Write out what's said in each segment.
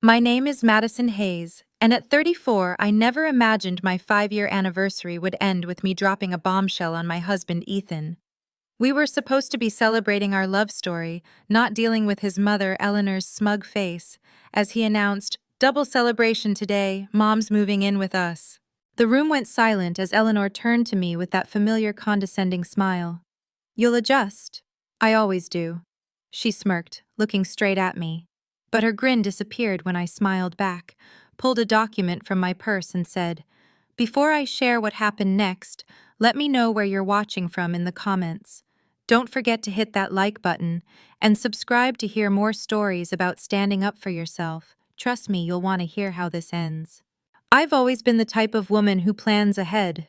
My name is Madison Hayes, and at 34, I never imagined my 5-year anniversary would end with me dropping a bombshell on my husband, Ethan. We were supposed to be celebrating our love story, not dealing with his mother, Eleanor's smug face, as he announced, "Double celebration today, Mom's moving in with us." The room went silent as Eleanor turned to me with that familiar condescending smile. "You'll adjust." "I always do." She smirked, looking straight at me. But her grin disappeared when I smiled back, pulled a document from my purse and said, "Before I share what happened next, let me know where you're watching from in the comments. Don't forget to hit that like button and subscribe to hear more stories about standing up for yourself. Trust me, you'll want to hear how this ends." I've always been the type of woman who plans ahead.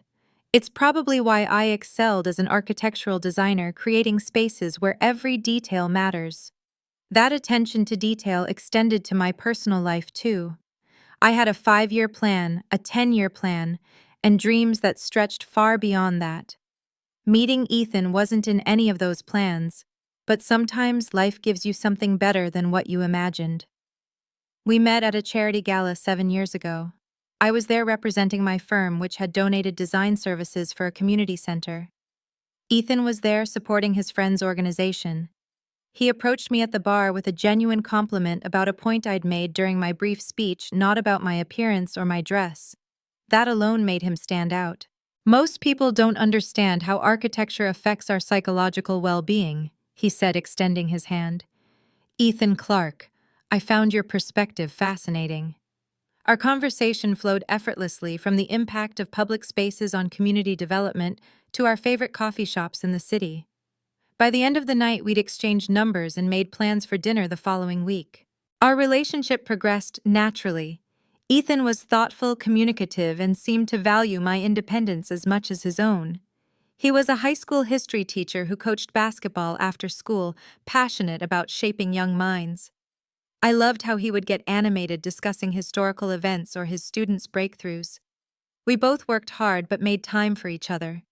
It's probably why I excelled as an architectural designer, creating spaces where every detail matters. That attention to detail extended to my personal life too. I had a 5-year plan, a 10-year plan, and dreams that stretched far beyond that. Meeting Ethan wasn't in any of those plans, but sometimes life gives you something better than what you imagined. We met at a charity gala 7 years ago. I was there representing my firm, which had donated design services for a community center. Ethan was there supporting his friend's organization. He approached me at the bar with a genuine compliment about a point I'd made during my brief speech, not about my appearance or my dress. That alone made him stand out. "Most people don't understand how architecture affects our psychological well-being," he said, extending his hand. "Ethan Clark, I found your perspective fascinating." Our conversation flowed effortlessly from the impact of public spaces on community development to our favorite coffee shops in the city. By the end of the night, we'd exchanged numbers and made plans for dinner the following week. Our relationship progressed naturally. Ethan was thoughtful, communicative, and seemed to value my independence as much as his own. He was a high school history teacher who coached basketball after school, passionate about shaping young minds. I loved how he would get animated discussing historical events or his students' breakthroughs. We both worked hard but made time for each other.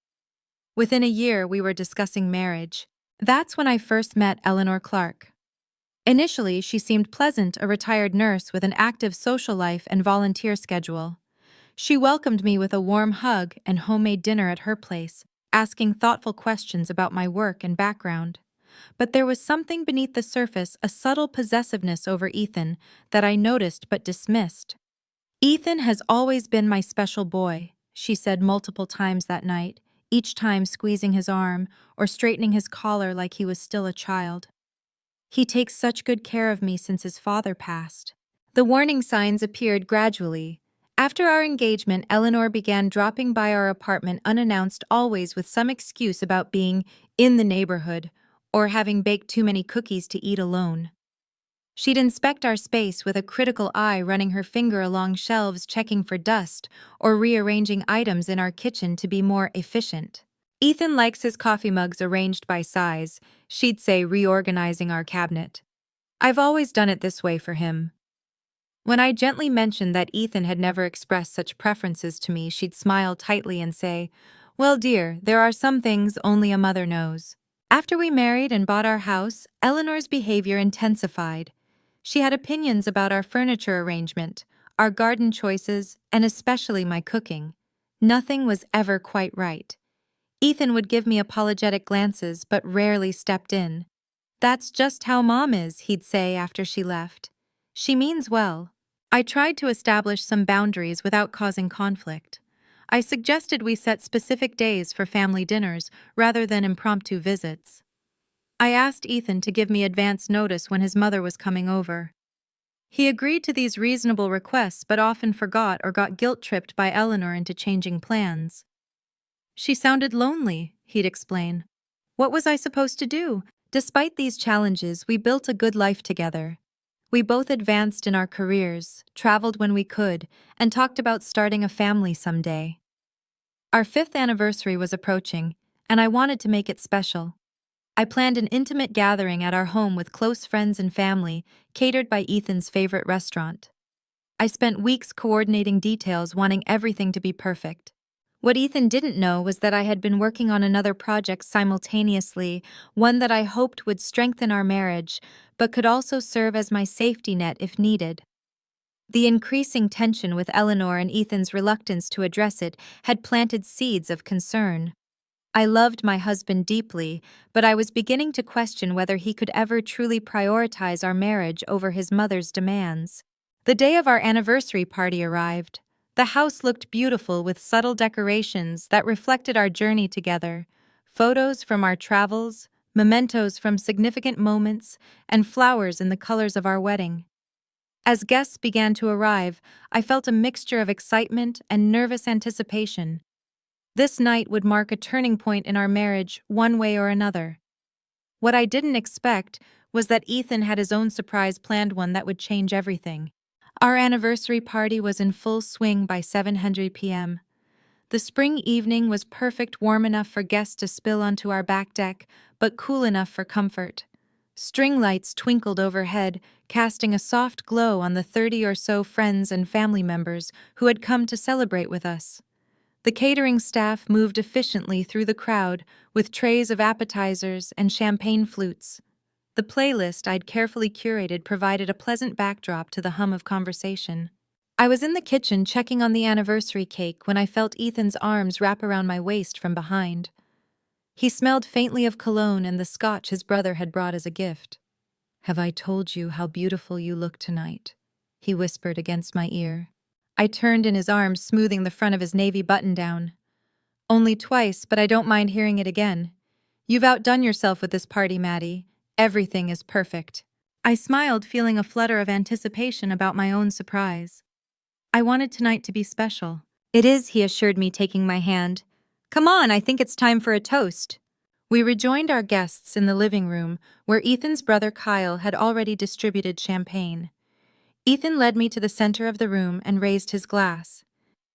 Within a year, we were discussing marriage. That's when I first met Eleanor Clark. Initially, she seemed pleasant, a retired nurse with an active social life and volunteer schedule. She welcomed me with a warm hug and homemade dinner at her place, asking thoughtful questions about my work and background. But there was something beneath the surface, a subtle possessiveness over Ethan that I noticed but dismissed. "Ethan has always been my special boy," she said multiple times that night, each time squeezing his arm or straightening his collar like he was still a child. "He takes such good care of me since his father passed." The warning signs appeared gradually. After our engagement, Eleanor began dropping by our apartment unannounced, always with some excuse about being in the neighborhood or having baked too many cookies to eat alone. She'd inspect our space with a critical eye, running her finger along shelves, checking for dust, or rearranging items in our kitchen to be more efficient. "Ethan likes his coffee mugs arranged by size," she'd say, reorganizing our cabinet. "I've always done it this way for him." When I gently mentioned that Ethan had never expressed such preferences to me, she'd smile tightly and say, "Well, dear, there are some things only a mother knows." After we married and bought our house, Eleanor's behavior intensified. She had opinions about our furniture arrangement, our garden choices, and especially my cooking. Nothing was ever quite right. Ethan would give me apologetic glances but rarely stepped in. "That's just how Mom is," he'd say after she left. "She means well." I tried to establish some boundaries without causing conflict. I suggested we set specific days for family dinners rather than impromptu visits. I asked Ethan to give me advance notice when his mother was coming over. He agreed to these reasonable requests but often forgot or got guilt-tripped by Eleanor into changing plans. "She sounded lonely," he'd explain. What was I supposed to do? Despite these challenges, we built a good life together. We both advanced in our careers, traveled when we could, and talked about starting a family someday. Our 5th anniversary was approaching, and I wanted to make it special. I planned an intimate gathering at our home with close friends and family, catered by Ethan's favorite restaurant. I spent weeks coordinating details, wanting everything to be perfect. What Ethan didn't know was that I had been working on another project simultaneously, one that I hoped would strengthen our marriage, but could also serve as my safety net if needed. The increasing tension with Eleanor and Ethan's reluctance to address it had planted seeds of concern. I loved my husband deeply, but I was beginning to question whether he could ever truly prioritize our marriage over his mother's demands. The day of our anniversary party arrived. The house looked beautiful with subtle decorations that reflected our journey together, photos from our travels, mementos from significant moments, and flowers in the colors of our wedding. As guests began to arrive, I felt a mixture of excitement and nervous anticipation. This night would mark a turning point in our marriage, one way or another. What I didn't expect was that Ethan had his own surprise planned, one that would change everything. Our anniversary party was in full swing by 7:00 p.m. The spring evening was perfect, warm enough for guests to spill onto our back deck, but cool enough for comfort. String lights twinkled overhead, casting a soft glow on the 30 or so friends and family members who had come to celebrate with us. The catering staff moved efficiently through the crowd with trays of appetizers and champagne flutes. The playlist I'd carefully curated provided a pleasant backdrop to the hum of conversation. I was in the kitchen checking on the anniversary cake when I felt Ethan's arms wrap around my waist from behind. He smelled faintly of cologne and the scotch his brother had brought as a gift. "Have I told you how beautiful you look tonight?" he whispered against my ear. I turned in his arms, smoothing the front of his navy button-down. "Only twice, but I don't mind hearing it again. You've outdone yourself with this party, Maddie. Everything is perfect." I smiled, feeling a flutter of anticipation about my own surprise. I wanted tonight to be special. "It is," he assured me, taking my hand. "Come on, I think it's time for a toast." We rejoined our guests in the living room, where Ethan's brother Kyle had already distributed champagne. Ethan led me to the center of the room and raised his glass.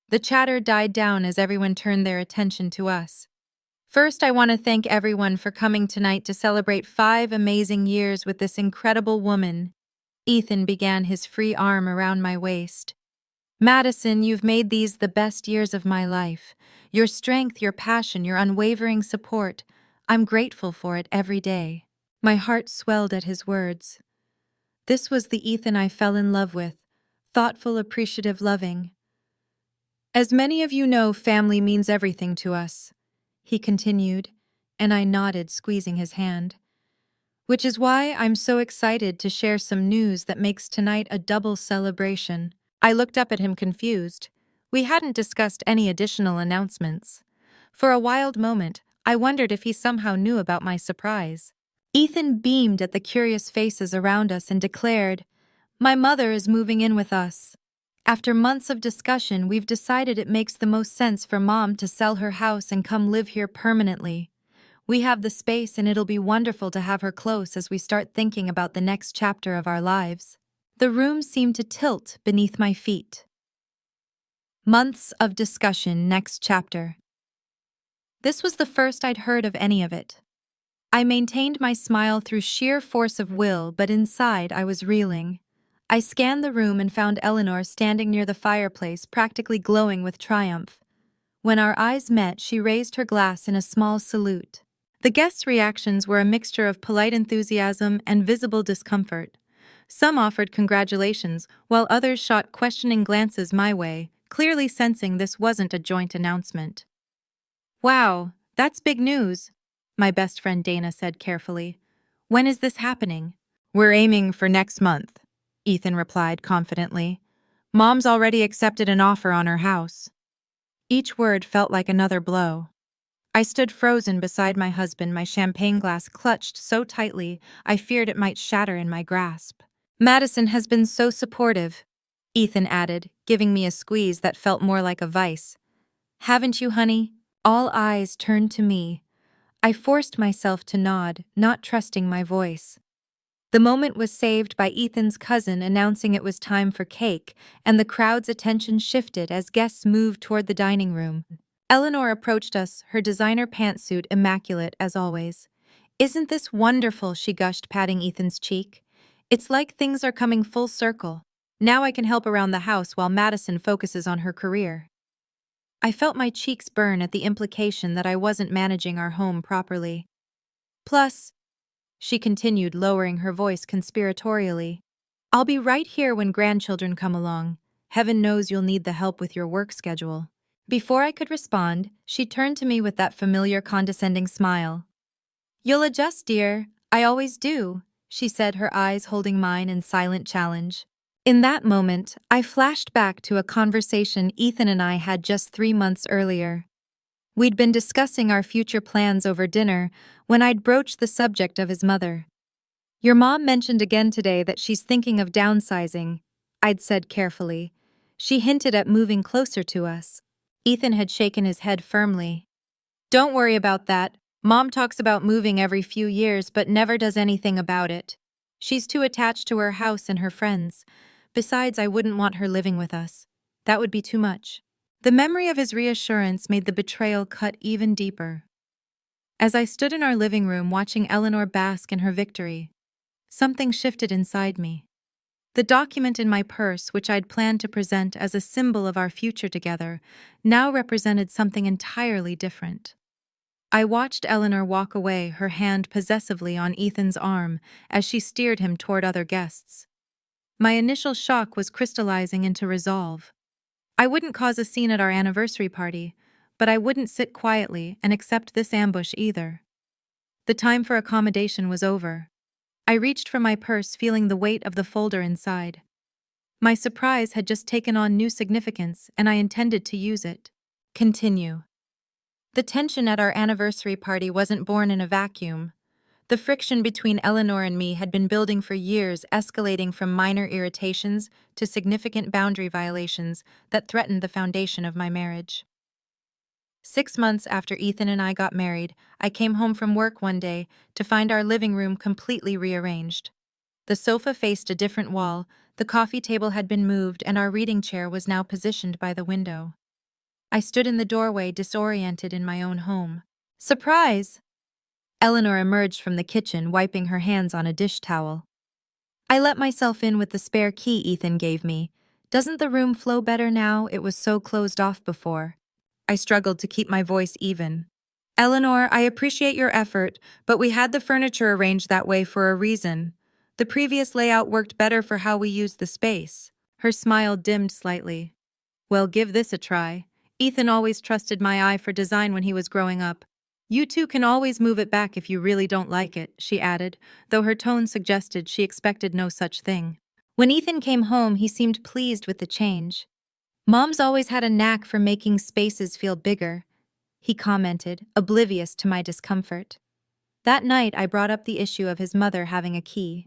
The chatter died down as everyone turned their attention to us. "First, I want to thank everyone for coming tonight to celebrate 5 amazing years with this incredible woman." Ethan began, his free arm around my waist. "Madison, you've made these the best years of my life. Your strength, your passion, your unwavering support. I'm grateful for it every day." My heart swelled at his words. This was the Ethan I fell in love with, thoughtful, appreciative, loving. "As many of you know, family means everything to us," he continued, and I nodded, squeezing his hand. "Which is why I'm so excited to share some news that makes tonight a double celebration." I looked up at him, confused. We hadn't discussed any additional announcements. For a wild moment, I wondered if he somehow knew about my surprise. Ethan beamed at the curious faces around us and declared, "My mother is moving in with us. After months of discussion, we've decided it makes the most sense for Mom to sell her house and come live here permanently. We have the space and it'll be wonderful to have her close as we start thinking about the next chapter of our lives." The room seemed to tilt beneath my feet. Months of discussion, next chapter. This was the first I'd heard of any of it. I maintained my smile through sheer force of will, but inside I was reeling. I scanned the room and found Eleanor standing near the fireplace, practically glowing with triumph. When our eyes met, she raised her glass in a small salute. The guests' reactions were a mixture of polite enthusiasm and visible discomfort. Some offered congratulations, while others shot questioning glances my way, clearly sensing this wasn't a joint announcement. "Wow, that's big news," my best friend Dana said carefully. "When is this happening?" "We're aiming for next month," Ethan replied confidently. "Mom's already accepted an offer on her house." Each word felt like another blow. I stood frozen beside my husband, my champagne glass clutched so tightly I feared it might shatter in my grasp. "Madison has been so supportive," Ethan added, giving me a squeeze that felt more like a vice. "Haven't you, honey?" All eyes turned to me. I forced myself to nod, not trusting my voice. The moment was saved by Ethan's cousin announcing it was time for cake, and the crowd's attention shifted as guests moved toward the dining room. Eleanor approached us, her designer pantsuit immaculate as always. "Isn't this wonderful?" she gushed, patting Ethan's cheek. "It's like things are coming full circle. Now I can help around the house while Madison focuses on her career." I felt my cheeks burn at the implication that I wasn't managing our home properly. "Plus," she continued, lowering her voice conspiratorially, I'll be right here when grandchildren come along. Heaven knows you'll need the help with your work schedule. Before I could respond, she turned to me with that familiar condescending smile. You'll adjust, dear. I always do, she said, her eyes holding mine in silent challenge. In that moment, I flashed back to a conversation Ethan and I had just 3 months earlier. We'd been discussing our future plans over dinner when I'd broached the subject of his mother. Your mom mentioned again today that she's thinking of downsizing, I'd said carefully. She hinted at moving closer to us. Ethan had shaken his head firmly. Don't worry about that. Mom talks about moving every few years but never does anything about it. She's too attached to her house and her friends. Besides, I wouldn't want her living with us. That would be too much. The memory of his reassurance made the betrayal cut even deeper. As I stood in our living room watching Eleanor bask in her victory, something shifted inside me. The document in my purse, which I'd planned to present as a symbol of our future together, now represented something entirely different. I watched Eleanor walk away, her hand possessively on Ethan's arm as she steered him toward other guests. My initial shock was crystallizing into resolve. I wouldn't cause a scene at our anniversary party, but I wouldn't sit quietly and accept this ambush either. The time for accommodation was over. I reached for my purse, feeling the weight of the folder inside. My surprise had just taken on new significance, and I intended to use it. Continue. The tension at our anniversary party wasn't born in a vacuum. The friction between Eleanor and me had been building for years, escalating from minor irritations to significant boundary violations that threatened the foundation of my marriage. 6 months after Ethan and I got married, I came home from work one day to find our living room completely rearranged. The sofa faced a different wall, the coffee table had been moved, and our reading chair was now positioned by the window. I stood in the doorway, disoriented in my own home. Surprise! Eleanor emerged from the kitchen, wiping her hands on a dish towel. I let myself in with the spare key Ethan gave me. Doesn't the room flow better now? It was so closed off before. I struggled to keep my voice even. Eleanor, I appreciate your effort, but we had the furniture arranged that way for a reason. The previous layout worked better for how we used the space. Her smile dimmed slightly. Well, give this a try. Ethan always trusted my eye for design when he was growing up. You two can always move it back if you really don't like it, she added, though her tone suggested she expected no such thing. When Ethan came home, he seemed pleased with the change. Mom's always had a knack for making spaces feel bigger, he commented, oblivious to my discomfort. That night, I brought up the issue of his mother having a key.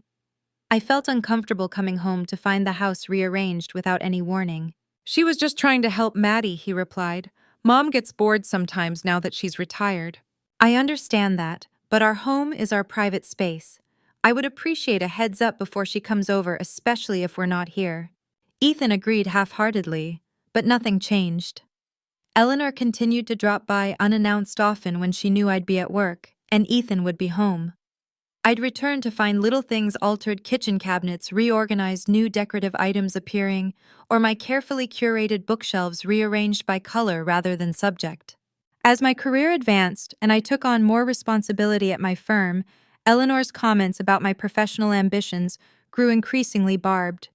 I felt uncomfortable coming home to find the house rearranged without any warning. She was just trying to help Maddie, he replied. Mom gets bored sometimes now that she's retired. I understand that, but our home is our private space. I would appreciate a heads up before she comes over, especially if we're not here. Ethan agreed half-heartedly, but nothing changed. Eleanor continued to drop by unannounced often when she knew I'd be at work, and Ethan would be home. I'd return to find little things altered, kitchen cabinets reorganized, new decorative items appearing, or my carefully curated bookshelves rearranged by color rather than subject. As my career advanced and I took on more responsibility at my firm, Eleanor's comments about my professional ambitions grew increasingly barbed.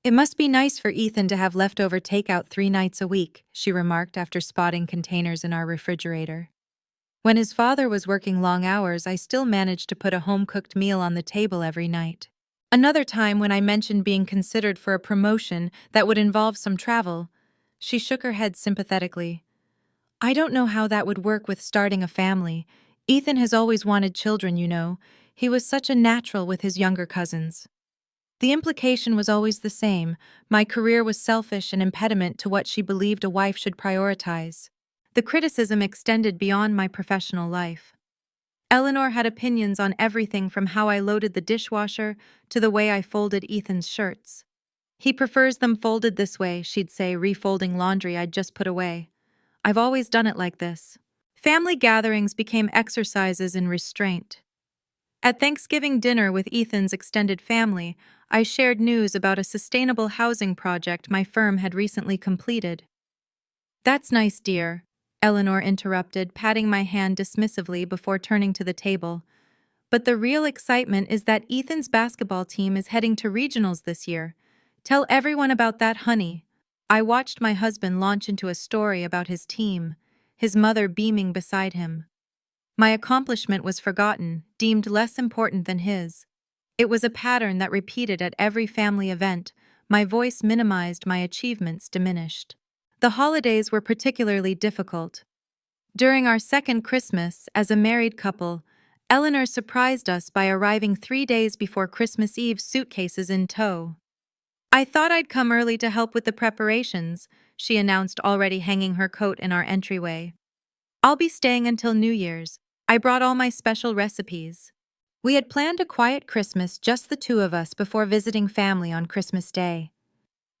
It must be nice for Ethan to have leftover takeout 3 nights a week, she remarked after spotting containers in our refrigerator. When his father was working long hours, I still managed to put a home-cooked meal on the table every night. Another time, when I mentioned being considered for a promotion that would involve some travel, she shook her head sympathetically. I don't know how that would work with starting a family. Ethan has always wanted children, you know. He was such a natural with his younger cousins. The implication was always the same. My career was selfish, an impediment to what she believed a wife should prioritize. The criticism extended beyond my professional life. Eleanor had opinions on everything from how I loaded the dishwasher to the way I folded Ethan's shirts. He prefers them folded this way, she'd say, refolding laundry I'd just put away. I've always done it like this. Family gatherings became exercises in restraint. At Thanksgiving dinner with Ethan's extended family, I shared news about a sustainable housing project my firm had recently completed. That's nice, dear, Eleanor interrupted, patting my hand dismissively before turning to the table. But the real excitement is that Ethan's basketball team is heading to regionals this year. Tell everyone about that, honey. I watched my husband launch into a story about his team, his mother beaming beside him. My accomplishment was forgotten, deemed less important than his. It was a pattern that repeated at every family event. My voice minimized, my achievements diminished. The holidays were particularly difficult. During our second Christmas, as a married couple, Eleanor surprised us by arriving 3 days before Christmas Eve, suitcases in tow. "I thought I'd come early to help with the preparations," she announced, already hanging her coat in our entryway. "I'll be staying until New Year's. I brought all my special recipes." We had planned a quiet Christmas, just the two of us, before visiting family on Christmas Day.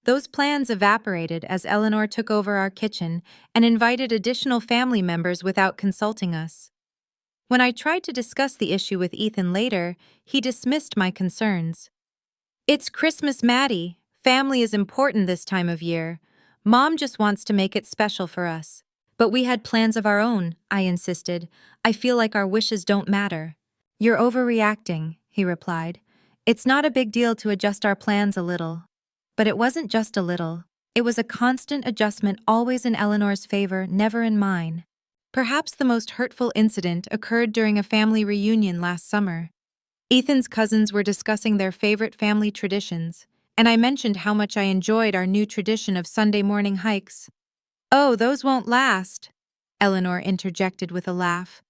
Those plans evaporated as Eleanor took over our kitchen and invited additional family members without consulting us. When I tried to discuss the issue with Ethan later, he dismissed my concerns. "It's Christmas, Maddie. Family is important this time of year. Mom just wants to make it special for us." "But we had plans of our own," I insisted. "I feel like our wishes don't matter." "You're overreacting," he replied. "It's not a big deal to adjust our plans a little." But it wasn't just a little. It was a constant adjustment, always in Eleanor's favor, never in mine. Perhaps the most hurtful incident occurred during a family reunion last summer. Ethan's cousins were discussing their favorite family traditions, and I mentioned how much I enjoyed our new tradition of Sunday morning hikes. "Oh, those won't last," Eleanor interjected with a laugh.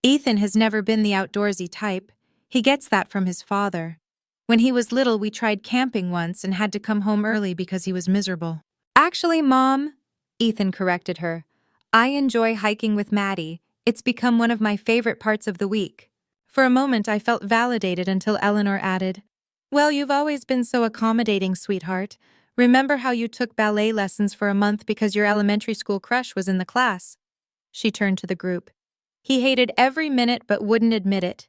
"Ethan has never been the outdoorsy type. He gets that from his father. When he was little, we tried camping once and had to come home early because he was miserable." "Actually, Mom," Ethan corrected her, "I enjoy hiking with Maddie. It's become one of my favorite parts of the week." For a moment, I felt validated until Eleanor added, "Well, you've always been so accommodating, sweetheart. Remember how you took ballet lessons for a month because your elementary school crush was in the class?" She turned to the group. "He hated every minute but wouldn't admit it."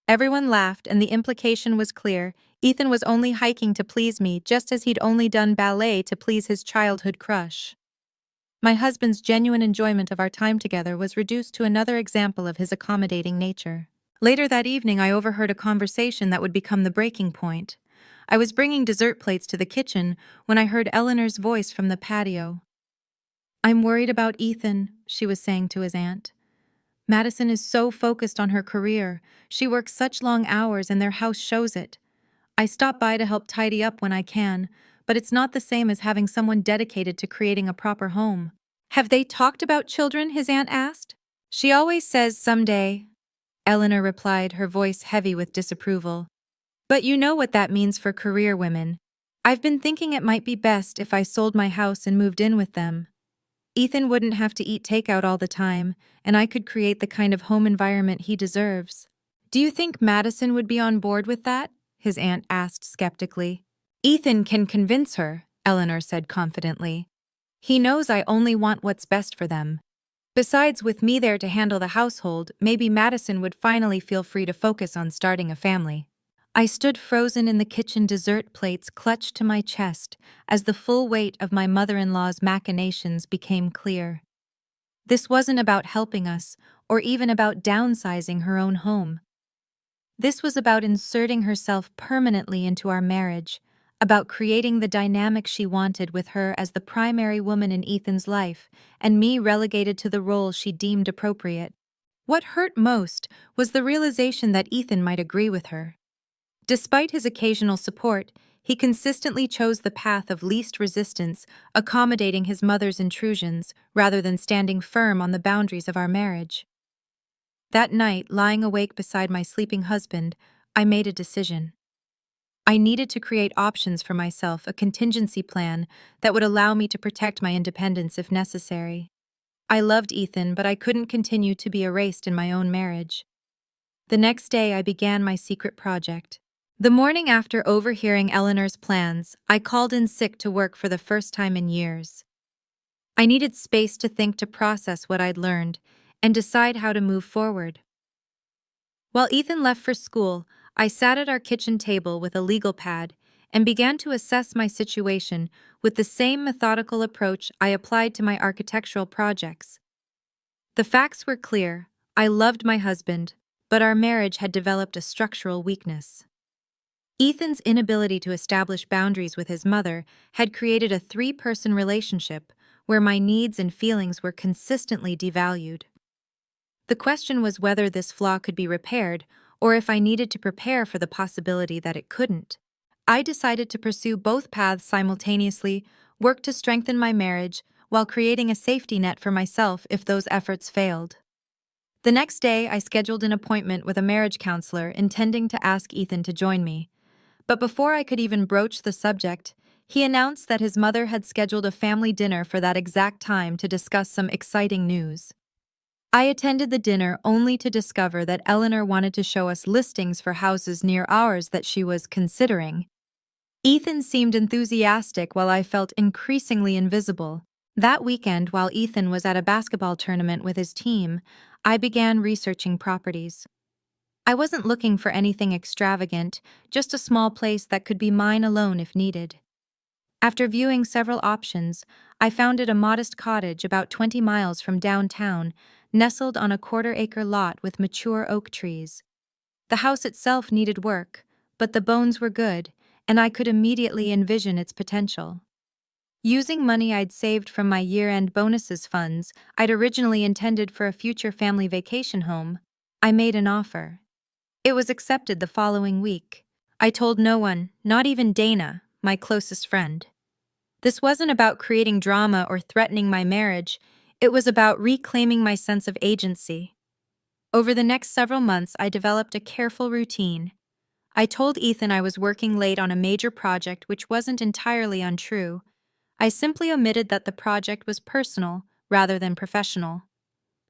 Everyone laughed, and the implication was clear. Ethan was only hiking to please me, just as he'd only done ballet to please his childhood crush. My husband's genuine enjoyment of our time together was reduced to another example of his accommodating nature. Later that evening, I overheard a conversation that would become the breaking point. I was bringing dessert plates to the kitchen when I heard Eleanor's voice from the patio. "I'm worried about Ethan," she was saying to his aunt. "Madison is so focused on her career. She works such long hours and their house shows it. I stop by to help tidy up when I can, but it's not the same as having someone dedicated to creating a proper home." "Have they talked about children?" his aunt asked. "She always says someday," Eleanor replied, her voice heavy with disapproval. "But you know what that means for career women. I've been thinking it might be best if I sold my house and moved in with them. Ethan wouldn't have to eat takeout all the time, and I could create the kind of home environment he deserves." "Do you think Madison would be on board with that?" his aunt asked skeptically. "Ethan can convince her," Eleanor said confidently. "He knows I only want what's best for them. Besides, with me there to handle the household, maybe Madison would finally feel free to focus on starting a family." I stood frozen in the kitchen, dessert plates clutched to my chest, as the full weight of my mother-in-law's machinations became clear. This wasn't about helping us, or even about downsizing her own home. This was about inserting herself permanently into our marriage, about creating the dynamic she wanted with her as the primary woman in Ethan's life, and me relegated to the role she deemed appropriate. What hurt most was the realization that Ethan might agree with her. Despite his occasional support, he consistently chose the path of least resistance, accommodating his mother's intrusions rather than standing firm on the boundaries of our marriage. That night, lying awake beside my sleeping husband, I made a decision. I needed to create options for myself, a contingency plan that would allow me to protect my independence if necessary. I loved Ethan, but I couldn't continue to be erased in my own marriage. The next day, I began my secret project. The morning after overhearing Eleanor's plans, I called in sick to work for the first time in years. I needed space to think, to process what I'd learned, and decide how to move forward. While Ethan left for school, I sat at our kitchen table with a legal pad and began to assess my situation with the same methodical approach I applied to my architectural projects. The facts were clear. I loved my husband, but our marriage had developed a structural weakness. Ethan's inability to establish boundaries with his mother had created a three-person relationship where my needs and feelings were consistently devalued. The question was whether this flaw could be repaired or if I needed to prepare for the possibility that it couldn't. I decided to pursue both paths simultaneously, work to strengthen my marriage while creating a safety net for myself if those efforts failed. The next day, I scheduled an appointment with a marriage counselor intending to ask Ethan to join me. But before I could even broach the subject, he announced that his mother had scheduled a family dinner for that exact time to discuss some exciting news. I attended the dinner only to discover that Eleanor wanted to show us listings for houses near ours that she was considering. Ethan seemed enthusiastic while I felt increasingly invisible. That weekend, while Ethan was at a basketball tournament with his team, I began researching properties. I wasn't looking for anything extravagant, just a small place that could be mine alone if needed. After viewing several options, I found a modest cottage about 20 miles from downtown, nestled on a quarter-acre lot with mature oak trees. The house itself needed work, but the bones were good, and I could immediately envision its potential. Using money I'd saved from my year-end bonuses funds I'd originally intended for a future family vacation home, I made an offer. It was accepted the following week. I told no one, not even Dana, my closest friend. This wasn't about creating drama or threatening my marriage. It was about reclaiming my sense of agency. Over the next several months, I developed a careful routine. I told Ethan I was working late on a major project, which wasn't entirely untrue. I simply omitted that the project was personal rather than professional.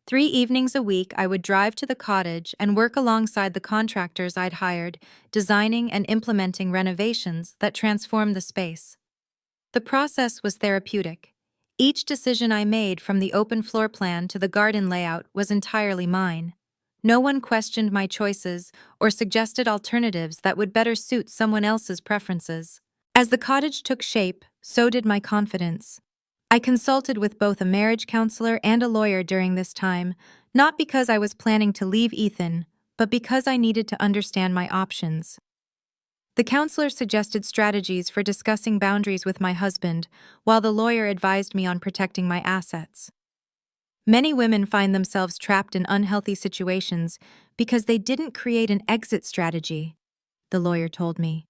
3 evenings a week, I would drive to the cottage and work alongside the contractors I'd hired, designing and implementing renovations that transformed the space. The process was therapeutic. Each decision I made, from the open floor plan to the garden layout, was entirely mine. No one questioned my choices or suggested alternatives that would better suit someone else's preferences. As the cottage took shape, so did my confidence. I consulted with both a marriage counselor and a lawyer during this time, not because I was planning to leave Ethan, but because I needed to understand my options. The counselor suggested strategies for discussing boundaries with my husband, while the lawyer advised me on protecting my assets. Many women find themselves trapped in unhealthy situations because they didn't create an exit strategy, the lawyer told me.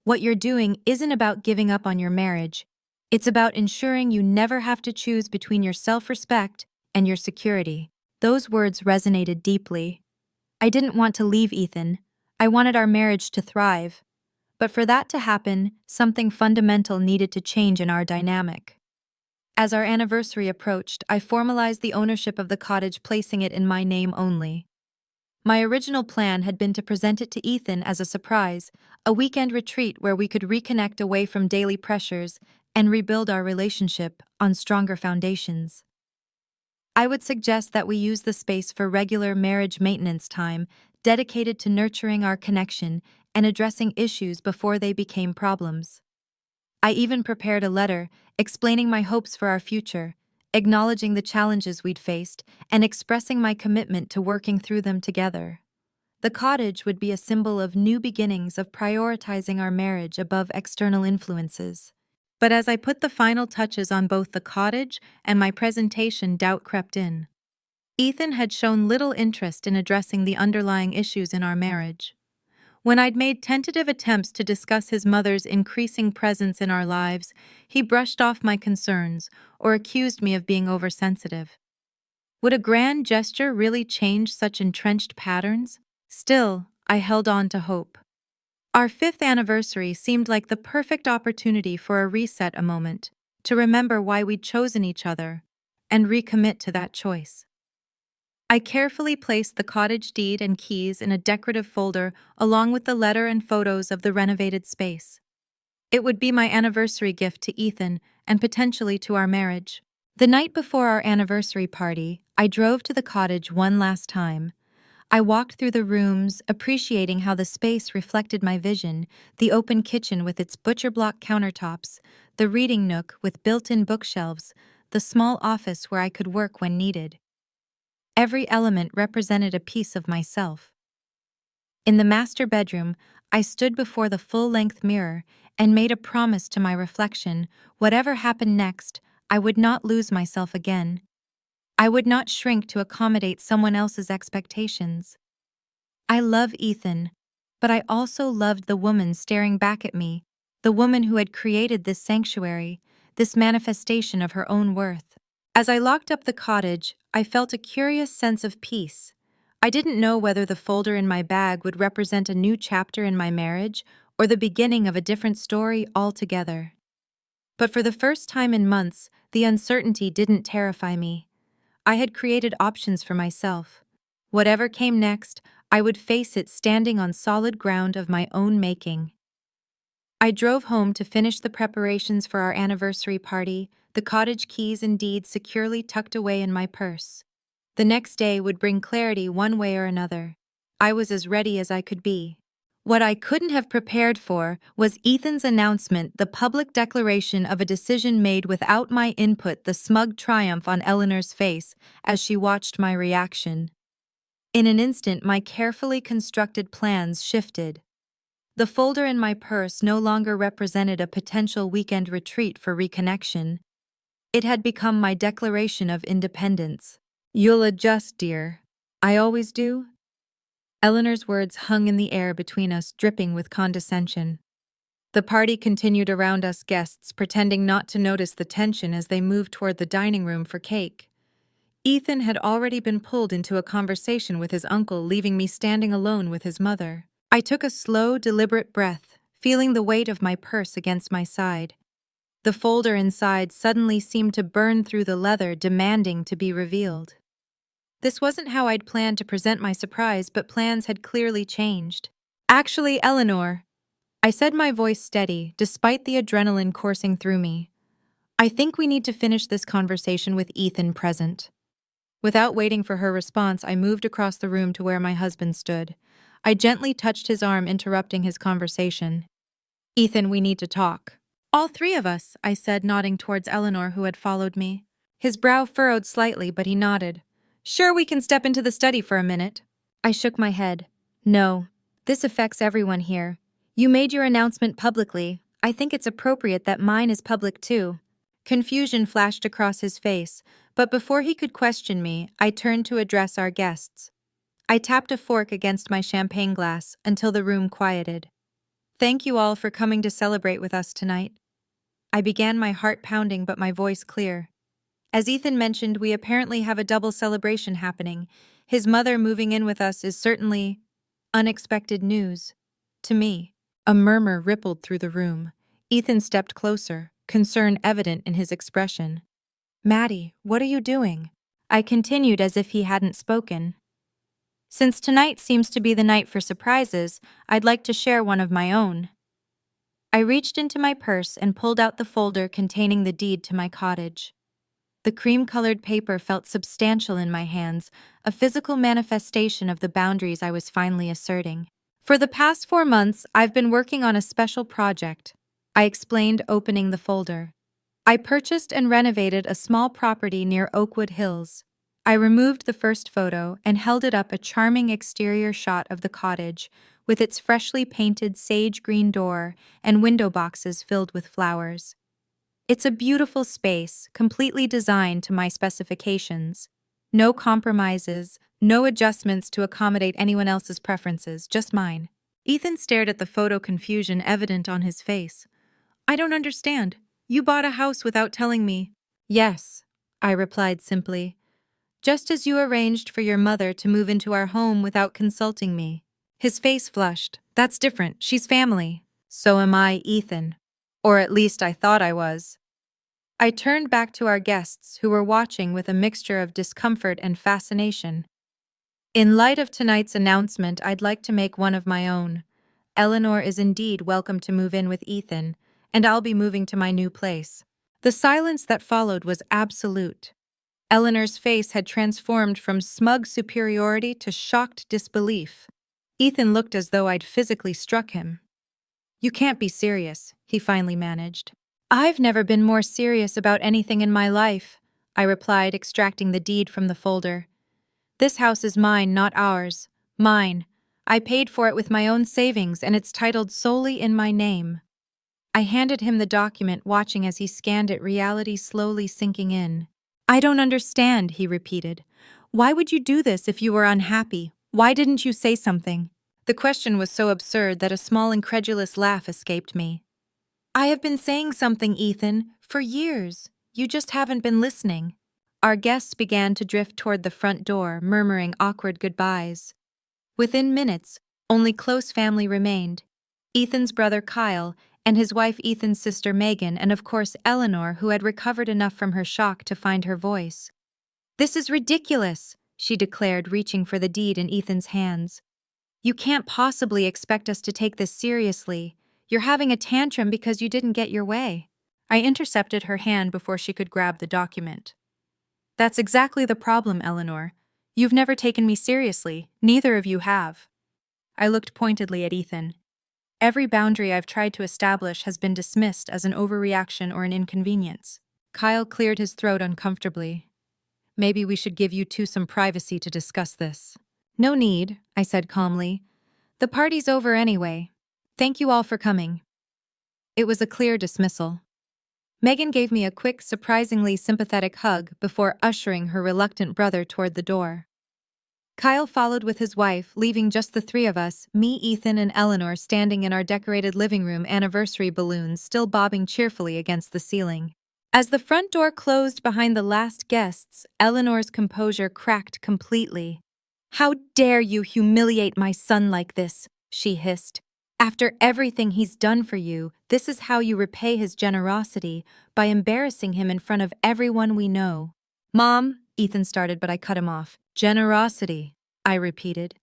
What you're doing isn't about giving up on your marriage. It's about ensuring you never have to choose between your self-respect and your security. Those words resonated deeply. I didn't want to leave Ethan. I wanted our marriage to thrive. But for that to happen, something fundamental needed to change in our dynamic. As our anniversary approached, I formalized the ownership of the cottage, placing it in my name only. My original plan had been to present it to Ethan as a surprise, a weekend retreat where we could reconnect away from daily pressures and rebuild our relationship on stronger foundations. I would suggest that we use the space for regular marriage maintenance time, dedicated to nurturing our connection and addressing issues before they became problems. I even prepared a letter explaining my hopes for our future, acknowledging the challenges we'd faced, and expressing my commitment to working through them together. The cottage would be a symbol of new beginnings, of prioritizing our marriage above external influences. But as I put the final touches on both the cottage and my presentation, doubt crept in. Ethan had shown little interest in addressing the underlying issues in our marriage. When I'd made tentative attempts to discuss his mother's increasing presence in our lives, he brushed off my concerns or accused me of being oversensitive. Would a grand gesture really change such entrenched patterns? Still, I held on to hope. Our 5th anniversary seemed like the perfect opportunity for a reset, a moment to remember why we'd chosen each other and recommit to that choice. I carefully placed the cottage deed and keys in a decorative folder along with the letter and photos of the renovated space. It would be my anniversary gift to Ethan and potentially to our marriage. The night before our anniversary party, I drove to the cottage one last time. I walked through the rooms, appreciating how the space reflected my vision: the open kitchen with its butcher block countertops, the reading nook with built-in bookshelves, the small office where I could work when needed. Every element represented a piece of myself. In the master bedroom, I stood before the full-length mirror and made a promise to my reflection: whatever happened next, I would not lose myself again. I would not shrink to accommodate someone else's expectations. I love Ethan, but I also loved the woman staring back at me, the woman who had created this sanctuary, this manifestation of her own worth. As I locked up the cottage, I felt a curious sense of peace. I didn't know whether the folder in my bag would represent a new chapter in my marriage or the beginning of a different story altogether. But for the first time in months, the uncertainty didn't terrify me. I had created options for myself. Whatever came next, I would face it standing on solid ground of my own making. I drove home to finish the preparations for our anniversary party, the cottage keys and deeds securely tucked away in my purse. The next day would bring clarity one way or another. I was as ready as I could be. What I couldn't have prepared for was Ethan's announcement, the public declaration of a decision made without my input, the smug triumph on Eleanor's face as she watched my reaction. In an instant, my carefully constructed plans shifted. The folder in my purse no longer represented a potential weekend retreat for reconnection. It had become my declaration of independence. "You'll adjust, dear. I always do." Eleanor's words hung in the air between us, dripping with condescension. The party continued around us guests, pretending not to notice the tension as they moved toward the dining room for cake. Ethan had already been pulled into a conversation with his uncle, leaving me standing alone with his mother. I took a slow, deliberate breath, feeling the weight of my purse against my side. The folder inside suddenly seemed to burn through the leather, demanding to be revealed. This wasn't how I'd planned to present my surprise, but plans had clearly changed. "Actually, Eleanor," I said, my voice steady, despite the adrenaline coursing through me, "I think we need to finish this conversation with Ethan present." Without waiting for her response, I moved across the room to where my husband stood. I gently touched his arm, interrupting his conversation. "Ethan, we need to talk." "All three of us," I said, nodding towards Eleanor, who had followed me. His brow furrowed slightly, but he nodded. "Sure, we can step into the study for a minute." I shook my head. "No, this affects everyone here. You made your announcement publicly. I think it's appropriate that mine is public too." Confusion flashed across his face, but before he could question me, I turned to address our guests. I tapped a fork against my champagne glass until the room quieted. "Thank you all for coming to celebrate with us tonight." I began, my heart pounding but my voice clear. As Ethan mentioned, we apparently have a double celebration happening. His mother moving in with us is certainly unexpected news. To me. A murmur rippled through the room. Ethan stepped closer, concern evident in his expression. "Maddie, what are you doing?" I continued as if he hadn't spoken. "Since tonight seems to be the night for surprises, I'd like to share one of my own." I reached into my purse and pulled out the folder containing the deed to my cottage. The cream-colored paper felt substantial in my hands, a physical manifestation of the boundaries I was finally asserting. "For the past 4 months, I've been working on a special project," I explained, opening the folder. "I purchased and renovated a small property near Oakwood Hills." I removed the first photo and held it up, a charming exterior shot of the cottage, with its freshly painted sage green door and window boxes filled with flowers. "It's a beautiful space, completely designed to my specifications. No compromises, no adjustments to accommodate anyone else's preferences, just mine." Ethan stared at the photo, confusion evident on his face. "I don't understand. You bought a house without telling me." "Yes," I replied simply. "Just as you arranged for your mother to move into our home without consulting me." His face flushed. "That's different. She's family." "So am I, Ethan. Or at least I thought I was." I turned back to our guests, who were watching with a mixture of discomfort and fascination. "In light of tonight's announcement, I'd like to make one of my own. Eleanor is indeed welcome to move in with Ethan, and I'll be moving to my new place." The silence that followed was absolute. Eleanor's face had transformed from smug superiority to shocked disbelief. Ethan looked as though I'd physically struck him. "You can't be serious," he finally managed. "I've never been more serious about anything in my life," I replied, extracting the deed from the folder. This house is mine, not ours. Mine. I paid for it with my own savings, and it's titled solely in my name. I handed him the document, watching as he scanned it, reality slowly sinking in. I don't understand, he repeated. Why would you do this if you were unhappy? Why didn't you say something? The question was so absurd that a small incredulous laugh escaped me. I have been saying something, Ethan, for years. You just haven't been listening. Our guests began to drift toward the front door, murmuring awkward goodbyes. Within minutes, only close family remained. Ethan's brother Kyle, and his wife Ethan's sister Megan, and of course Eleanor, who had recovered enough from her shock to find her voice. This is ridiculous, she declared, reaching for the deed in Ethan's hands. You can't possibly expect us to take this seriously. You're having a tantrum because you didn't get your way. I intercepted her hand before she could grab the document. That's exactly the problem, Eleanor. You've never taken me seriously. Neither of you have. I looked pointedly at Ethan. Every boundary I've tried to establish has been dismissed as an overreaction or an inconvenience. Kyle cleared his throat uncomfortably. Maybe we should give you two some privacy to discuss this. No need, I said calmly. The party's over anyway. Thank you all for coming. It was a clear dismissal. Megan gave me a quick, surprisingly sympathetic hug before ushering her reluctant brother toward the door. Kyle followed with his wife, leaving just the three of us, me, Ethan, and Eleanor, standing in our decorated living room, anniversary balloons still bobbing cheerfully against the ceiling. As the front door closed behind the last guests, Eleanor's composure cracked completely. How dare you humiliate my son like this, she hissed. After everything he's done for you, this is how you repay his generosity, by embarrassing him in front of everyone we know. Mom, Ethan started, but I cut him off. Generosity, I repeated.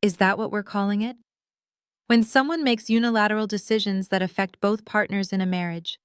Is that what we're calling it? When someone makes unilateral decisions that affect both partners in a marriage.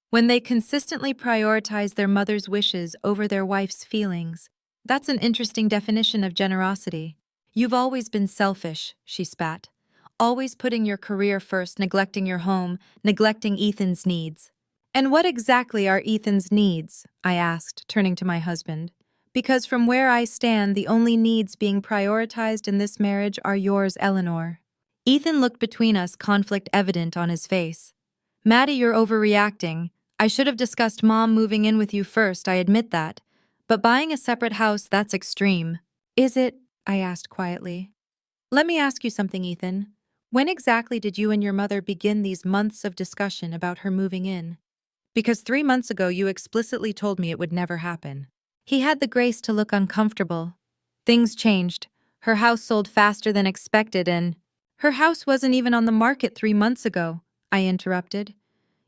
When they consistently prioritize their mother's wishes over their wife's feelings. That's an interesting definition of generosity. You've always been selfish, she spat. Always putting your career first, neglecting your home, neglecting Ethan's needs. And what exactly are Ethan's needs? I asked, turning to my husband. Because from where I stand, the only needs being prioritized in this marriage are yours, Eleanor. Ethan looked between us, conflict evident on his face. Maddie, you're overreacting. I should have discussed Mom moving in with you first, I admit that. But buying a separate house, that's extreme. Is it? I asked quietly. Let me ask you something, Ethan. When exactly did you and your mother begin these months of discussion about her moving in? Because 3 months ago you explicitly told me it would never happen. He had the grace to look uncomfortable. Things changed. Her house sold faster than expected and… Her house wasn't even on the market 3 months ago, I interrupted.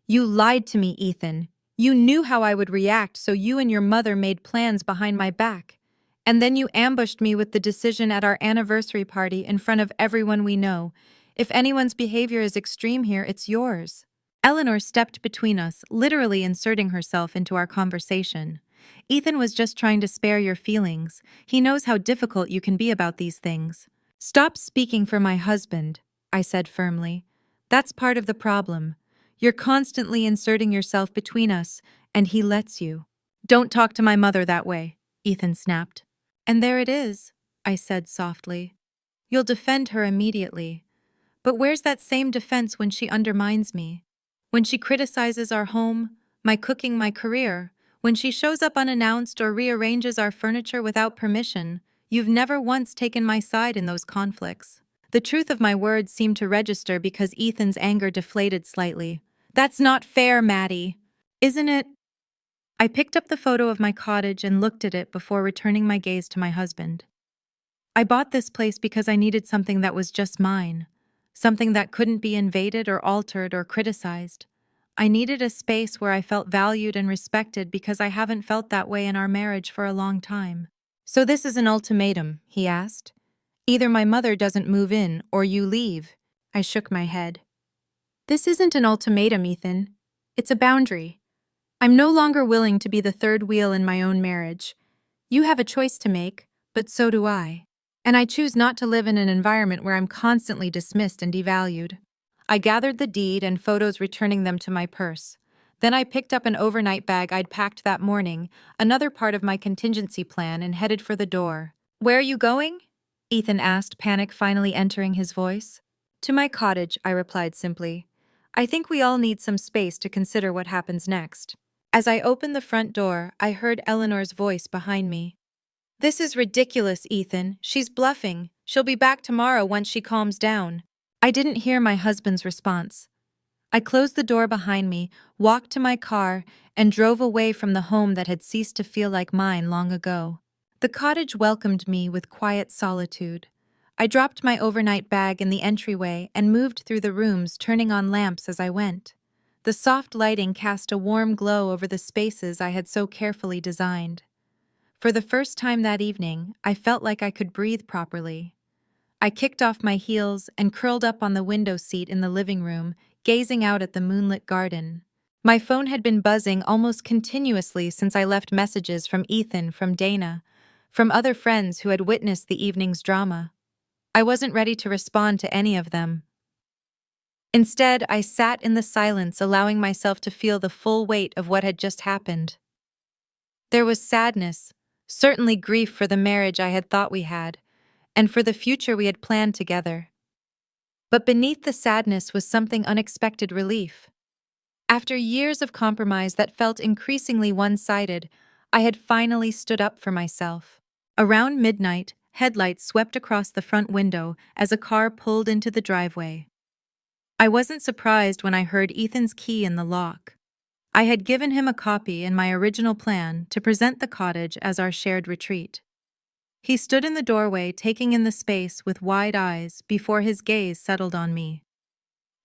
You lied to me, Ethan. You knew how I would react, so you and your mother made plans behind my back. And then you ambushed me with the decision at our anniversary party in front of everyone we know. If anyone's behavior is extreme here, it's yours. Eleanor stepped between us, literally inserting herself into our conversation. Ethan was just trying to spare your feelings. He knows how difficult you can be about these things. Stop speaking for my husband, I said firmly. That's part of the problem. You're constantly inserting yourself between us, and he lets you. Don't talk to my mother that way, Ethan snapped. And there it is, I said softly. You'll defend her immediately. But where's that same defense when she undermines me? When she criticizes our home, my cooking, my career, when she shows up unannounced or rearranges our furniture without permission, you've never once taken my side in those conflicts. The truth of my words seemed to register because Ethan's anger deflated slightly. That's not fair, Maddie. Isn't it? I picked up the photo of my cottage and looked at it before returning my gaze to my husband. I bought this place because I needed something that was just mine. Something that couldn't be invaded or altered or criticized. I needed a space where I felt valued and respected because I haven't felt that way in our marriage for a long time. So this is an ultimatum, he asked. Either my mother doesn't move in or you leave. I shook my head. This isn't an ultimatum, Ethan. It's a boundary. I'm no longer willing to be the third wheel in my own marriage. You have a choice to make, but so do I. And I choose not to live in an environment where I'm constantly dismissed and devalued. I gathered the deed and photos, returning them to my purse. Then I picked up an overnight bag I'd packed that morning, another part of my contingency plan, and headed for the door. Where are you going? Ethan asked, panic finally entering his voice. To my cottage, I replied simply. I think we all need some space to consider what happens next. As I opened the front door, I heard Eleanor's voice behind me. This is ridiculous, Ethan. She's bluffing. She'll be back tomorrow once she calms down. I didn't hear my husband's response. I closed the door behind me, walked to my car, and drove away from the home that had ceased to feel like mine long ago. The cottage welcomed me with quiet solitude. I dropped my overnight bag in the entryway and moved through the rooms, turning on lamps as I went. The soft lighting cast a warm glow over the spaces I had so carefully designed. For the first time that evening, I felt like I could breathe properly. I kicked off my heels and curled up on the window seat in the living room, gazing out at the moonlit garden. My phone had been buzzing almost continuously since I left messages from Ethan, from Dana, from other friends who had witnessed the evening's drama. I wasn't ready to respond to any of them. Instead, I sat in the silence, allowing myself to feel the full weight of what had just happened. There was sadness, certainly grief for the marriage I had thought we had, and for the future we had planned together. But beneath the sadness was something unexpected relief. After years of compromise that felt increasingly one-sided, I had finally stood up for myself. Around midnight, headlights swept across the front window as a car pulled into the driveway. I wasn't surprised when I heard Ethan's key in the lock. I had given him a copy in my original plan to present the cottage as our shared retreat. He stood in the doorway, taking in the space with wide eyes before his gaze settled on me.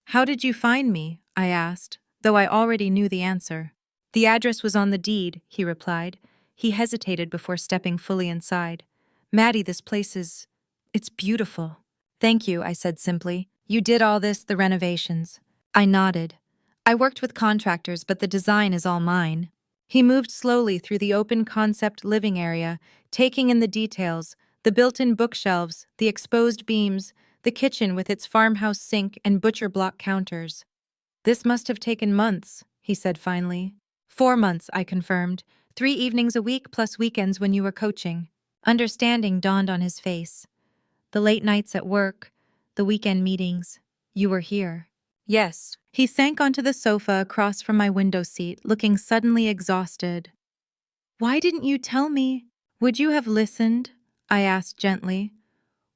How did you find me? I asked, though I already knew the answer. The address was on the deed, he replied. He hesitated before stepping fully inside. Maddie, this place it's beautiful. Thank you, I said simply. You did all this, the renovations. I nodded. I worked with contractors, but the design is all mine. He moved slowly through the open concept living area, taking in the details, the built-in bookshelves, the exposed beams, the kitchen with its farmhouse sink and butcher block counters. This must have taken months, he said finally. 4 months, I confirmed. 3 evenings a week plus weekends when you were coaching. Understanding dawned on his face. The late nights at work, the weekend meetings. You were here. Yes. He sank onto the sofa across from my window seat, looking suddenly exhausted. Why didn't you tell me? Would you have listened? I asked gently.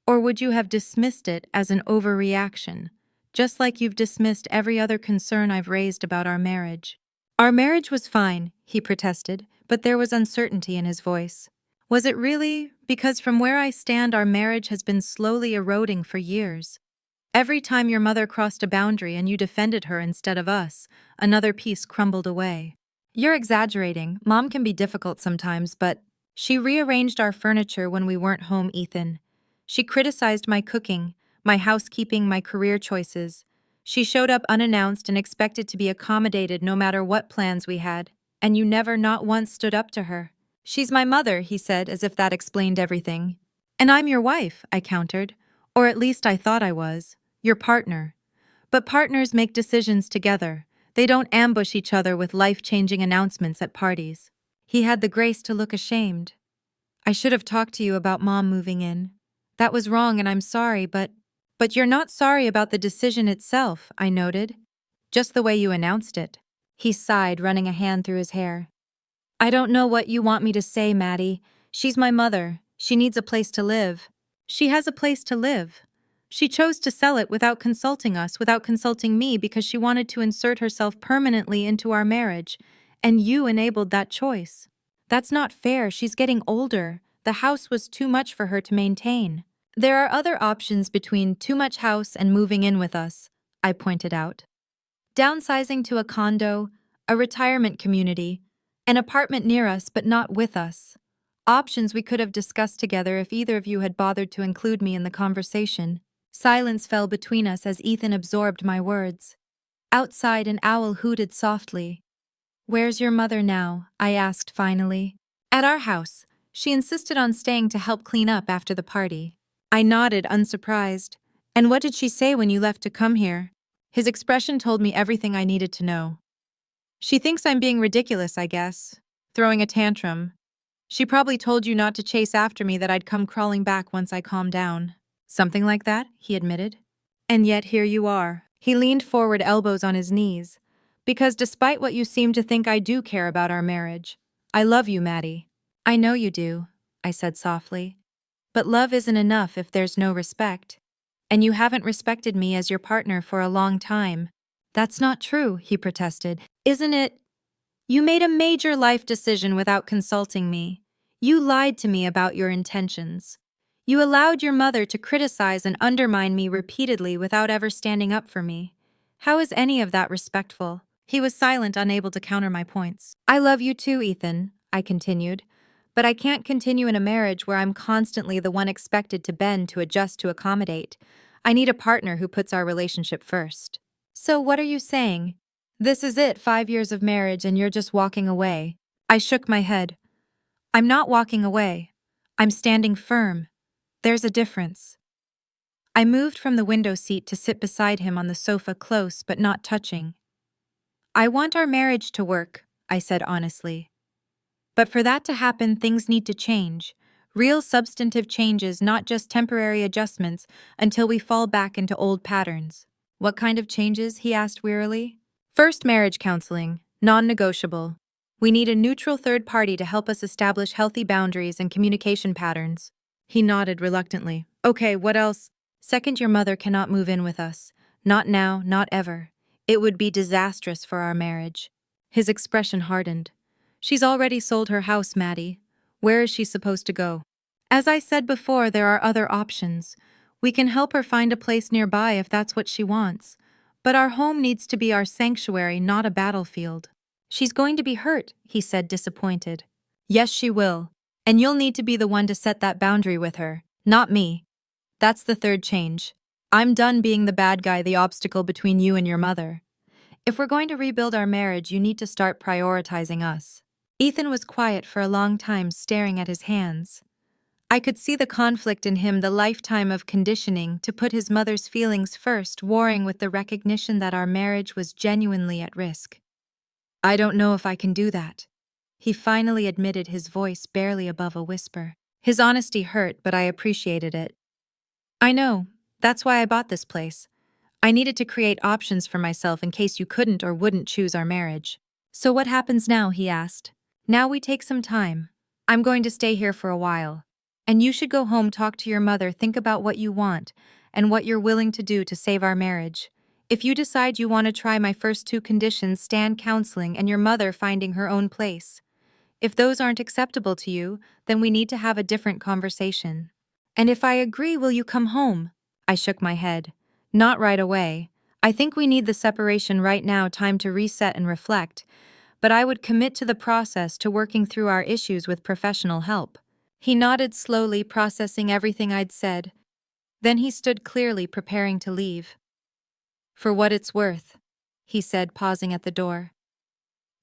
Or would you have dismissed it as an overreaction, just like you've dismissed every other concern I've raised about our marriage? Our marriage was fine, he protested, but there was uncertainty in his voice. Was it really? Because from where I stand, our marriage has been slowly eroding for years. Every time your mother crossed a boundary and you defended her instead of us, another piece crumbled away. You're exaggerating. Mom can be difficult sometimes, but she rearranged our furniture when we weren't home, Ethan. She criticized my cooking, my housekeeping, my career choices. She showed up unannounced and expected to be accommodated no matter what plans we had, and you never not once stood up to her. She's my mother, he said, as if that explained everything. And I'm your wife, I countered. Or at least I thought I was. Your partner. But partners make decisions together. They don't ambush each other with life-changing announcements at parties. He had the grace to look ashamed. I should have talked to you about Mom moving in. That was wrong and I'm sorry, but you're not sorry about the decision itself, I noted. Just the way you announced it. He sighed, running a hand through his hair. I don't know what you want me to say, Maddie. She's my mother. She needs a place to live. She has a place to live. She chose to sell it without consulting us, without consulting me, because she wanted to insert herself permanently into our marriage, and you enabled that choice. That's not fair. She's getting older. The house was too much for her to maintain. There are other options between too much house and moving in with us, I pointed out. Downsizing to a condo, a retirement community, an apartment near us but not with us. Options we could have discussed together if either of you had bothered to include me in the conversation. Silence fell between us as Ethan absorbed my words. Outside, an owl hooted softly. Where's your mother now? I asked finally. At our house. She insisted on staying to help clean up after the party. I nodded, unsurprised. And what did she say when you left to come here? His expression told me everything I needed to know. She thinks I'm being ridiculous, I guess. Throwing a tantrum. She probably told you not to chase after me, that I'd come crawling back once I calmed down. Something like that, he admitted. And yet here you are. He leaned forward, elbows on his knees. Because despite what you seem to think, I do care about our marriage. I love you, Maddie. I know you do, I said softly. But love isn't enough if there's no respect. And you haven't respected me as your partner for a long time. That's not true, he protested. Isn't it? You made a major life decision without consulting me. You lied to me about your intentions. You allowed your mother to criticize and undermine me repeatedly without ever standing up for me. How is any of that respectful? He was silent, unable to counter my points. I love you too, Ethan, I continued. But I can't continue in a marriage where I'm constantly the one expected to bend, to adjust, to accommodate. I need a partner who puts our relationship first. So what are you saying? This is it, 5 years of marriage, and you're just walking away? I shook my head. I'm not walking away. I'm standing firm. There's a difference. I moved from the window seat to sit beside him on the sofa, close but not touching. I want our marriage to work, I said honestly. But for that to happen, things need to change. Real substantive changes, not just temporary adjustments until we fall back into old patterns. What kind of changes? He asked wearily. First, marriage counseling, non-negotiable. We need a neutral third party to help us establish healthy boundaries and communication patterns. He nodded reluctantly. Okay, what else? Second, your mother cannot move in with us. Not now, not ever. It would be disastrous for our marriage. His expression hardened. She's already sold her house, Maddie. Where is she supposed to go? As I said before, there are other options. We can help her find a place nearby if that's what she wants. But our home needs to be our sanctuary, not a battlefield. She's going to be hurt, he said, disappointed. Yes, she will. And you'll need to be the one to set that boundary with her, not me. That's the third change. I'm done being the bad guy, the obstacle between you and your mother. If we're going to rebuild our marriage, you need to start prioritizing us. Ethan was quiet for a long time, staring at his hands. I could see the conflict in him, the lifetime of conditioning to put his mother's feelings first, warring with the recognition that our marriage was genuinely at risk. I don't know if I can do that, he finally admitted, his voice barely above a whisper. His honesty hurt, but I appreciated it. I know. That's why I bought this place. I needed to create options for myself in case you couldn't or wouldn't choose our marriage. So what happens now? He asked. Now we take some time. I'm going to stay here for a while. And you should go home, talk to your mother, think about what you want and what you're willing to do to save our marriage. If you decide you want to try my first two conditions, stand counseling and your mother finding her own place. If those aren't acceptable to you, then we need to have a different conversation. And if I agree, will you come home? I shook my head. Not right away. I think we need the separation right now, time to reset and reflect. But I would commit to the process, to working through our issues with professional help. He nodded slowly, processing everything I'd said. Then he stood clearly, preparing to leave. For what it's worth, he said, pausing at the door.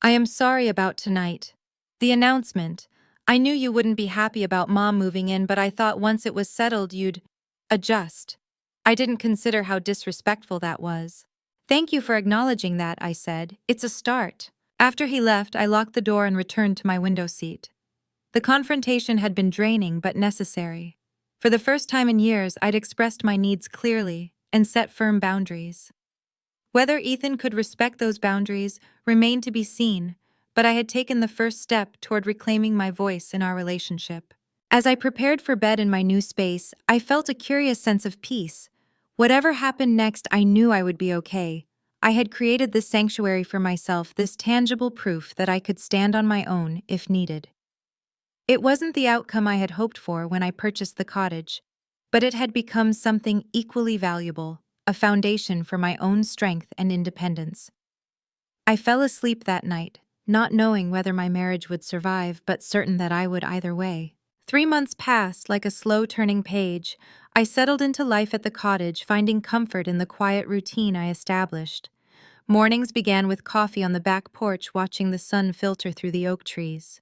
I am sorry about tonight. The announcement. I knew you wouldn't be happy about Mom moving in, but I thought once it was settled you'd adjust. I didn't consider how disrespectful that was. Thank you for acknowledging that, I said. It's a start. After he left, I locked the door and returned to my window seat. The confrontation had been draining but necessary. For the first time in years, I'd expressed my needs clearly and set firm boundaries. Whether Ethan could respect those boundaries remained to be seen, but I had taken the first step toward reclaiming my voice in our relationship. As I prepared for bed in my new space, I felt a curious sense of peace. Whatever happened next, I knew I would be okay. I had created this sanctuary for myself, this tangible proof that I could stand on my own if needed. It wasn't the outcome I had hoped for when I purchased the cottage, but it had become something equally valuable, a foundation for my own strength and independence. I fell asleep that night, not knowing whether my marriage would survive, but certain that I would either way. 3 months passed like a slow turning page. I settled into life at the cottage, finding comfort in the quiet routine I established. Mornings began with coffee on the back porch, watching the sun filter through the oak trees.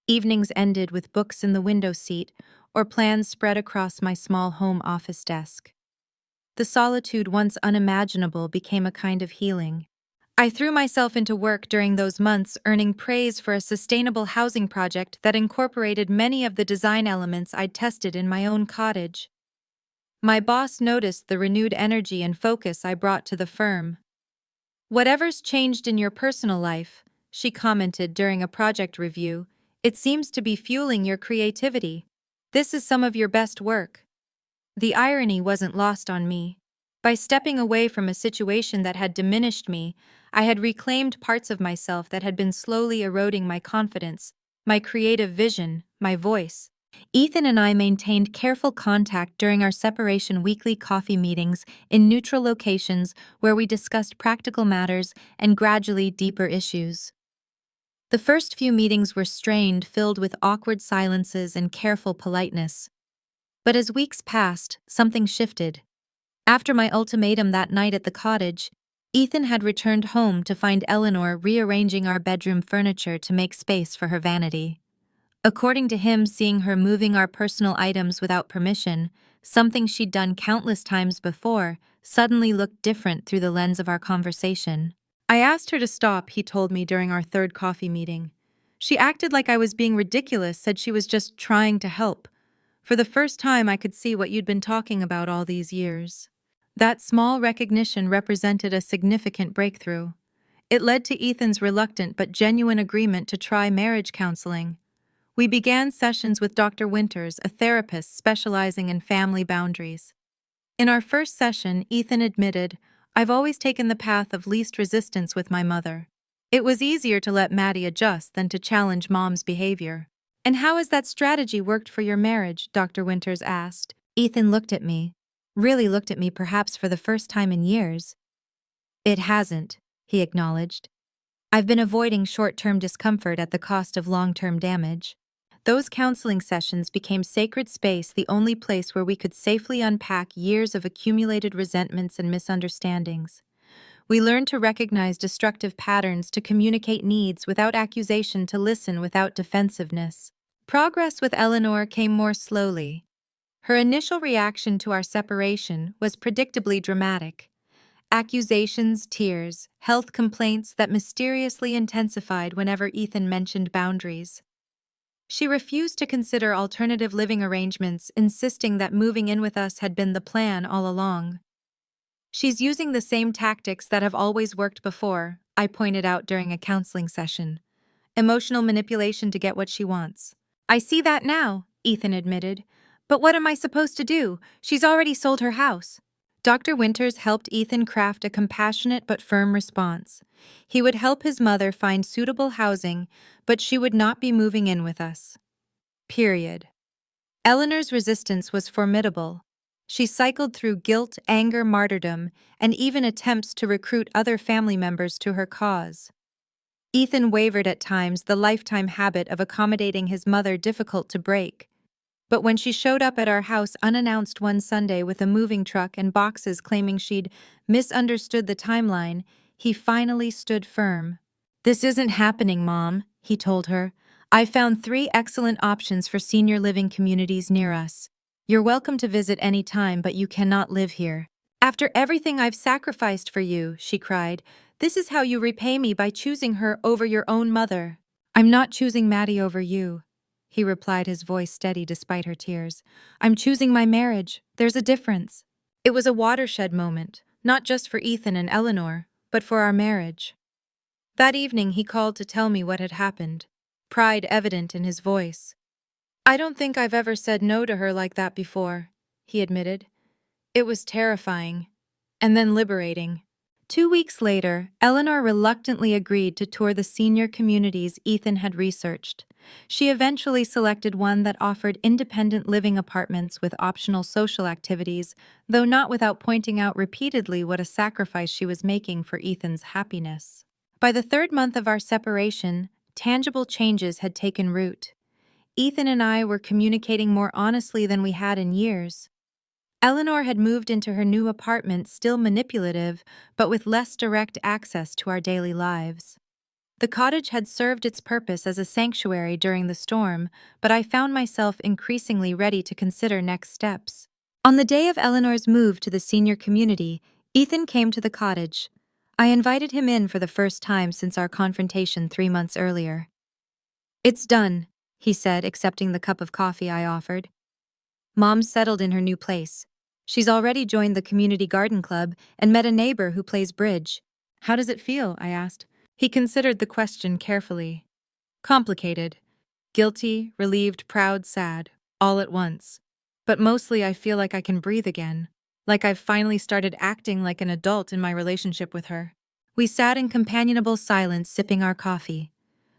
Evenings ended with books in the window seat or plans spread across my small home office desk. The solitude, once unimaginable, became a kind of healing. I threw myself into work during those months, earning praise for a sustainable housing project that incorporated many of the design elements I'd tested in my own cottage. My boss noticed the renewed energy and focus I brought to the firm. "Whatever's changed in your personal life," she commented during a project review, "it seems to be fueling your creativity. This is some of your best work." The irony wasn't lost on me. By stepping away from a situation that had diminished me, I had reclaimed parts of myself that had been slowly eroding my confidence, my creative vision, my voice. Ethan and I maintained careful contact during our separation weekly coffee meetings in neutral locations where we discussed practical matters and gradually deeper issues. The first few meetings were strained, filled with awkward silences and careful politeness. But as weeks passed, something shifted. After my ultimatum that night at the cottage, Ethan had returned home to find Eleanor rearranging our bedroom furniture to make space for her vanity. According to him, seeing her moving our personal items without permission, something she'd done countless times before, suddenly looked different through the lens of our conversation. "I asked her to stop," he told me during our third coffee meeting. "She acted like I was being ridiculous, said she was just trying to help. For the first time, I could see what you'd been talking about all these years." That small recognition represented a significant breakthrough. It led to Ethan's reluctant but genuine agreement to try marriage counseling. We began sessions with Dr. Winters, a therapist specializing in family boundaries. In our first session, Ethan admitted, "I've always taken the path of least resistance with my mother. It was easier to let Maddie adjust than to challenge Mom's behavior." "And how has that strategy worked for your marriage?" Dr. Winters asked. Ethan looked at me, really looked at me perhaps for the first time in years. "It hasn't," he acknowledged. "I've been avoiding short-term discomfort at the cost of long-term damage." Those counseling sessions became sacred space, the only place where we could safely unpack years of accumulated resentments and misunderstandings. We learned to recognize destructive patterns, to communicate needs without accusation, to listen without defensiveness. Progress with Eleanor came more slowly. Her initial reaction to our separation was predictably dramatic. Accusations, tears, health complaints that mysteriously intensified whenever Ethan mentioned boundaries. She refused to consider alternative living arrangements, insisting that moving in with us had been the plan all along. "She's using the same tactics that have always worked before," I pointed out during a counseling session. "Emotional manipulation to get what she wants." "I see that now," Ethan admitted. "But what am I supposed to do? She's already sold her house." Dr. Winters helped Ethan craft a compassionate but firm response. He would help his mother find suitable housing, but she would not be moving in with us. Period. Eleanor's resistance was formidable. She cycled through guilt, anger, martyrdom, and even attempts to recruit other family members to her cause. Ethan wavered at times, the lifetime habit of accommodating his mother difficult to break. But when she showed up at our house unannounced one Sunday with a moving truck and boxes claiming she'd misunderstood the timeline, he finally stood firm. "This isn't happening, Mom," he told her. "I found 3 excellent options for senior living communities near us. You're welcome to visit any time, but you cannot live here." "After everything I've sacrificed for you," she cried, "this is how you repay me, by choosing her over your own mother." "I'm not choosing Maddie over you," he replied, his voice steady despite her tears. "I'm choosing my marriage. There's a difference." It was a watershed moment, not just for Ethan and Eleanor, but for our marriage. That evening he called to tell me what had happened, pride evident in his voice. "I don't think I've ever said no to her like that before," he admitted. "It was terrifying, and then liberating." 2 weeks later, Eleanor reluctantly agreed to tour the senior communities Ethan had researched. She eventually selected one that offered independent living apartments with optional social activities, though not without pointing out repeatedly what a sacrifice she was making for Ethan's happiness. By the 3rd month of our separation, tangible changes had taken root. Ethan and I were communicating more honestly than we had in years. Eleanor had moved into her new apartment, still manipulative, but with less direct access to our daily lives. The cottage had served its purpose as a sanctuary during the storm, but I found myself increasingly ready to consider next steps. On the day of Eleanor's move to the senior community, Ethan came to the cottage. I invited him in for the first time since our confrontation 3 months earlier. "It's done," he said, accepting the cup of coffee I offered. "Mom's settled in her new place. She's already joined the community garden club and met a neighbor who plays bridge." "How does it feel?" I asked. He considered the question carefully. "Complicated. Guilty, relieved, proud, sad, all at once. But mostly I feel like I can breathe again, like I've finally started acting like an adult in my relationship with her." We sat in companionable silence sipping our coffee.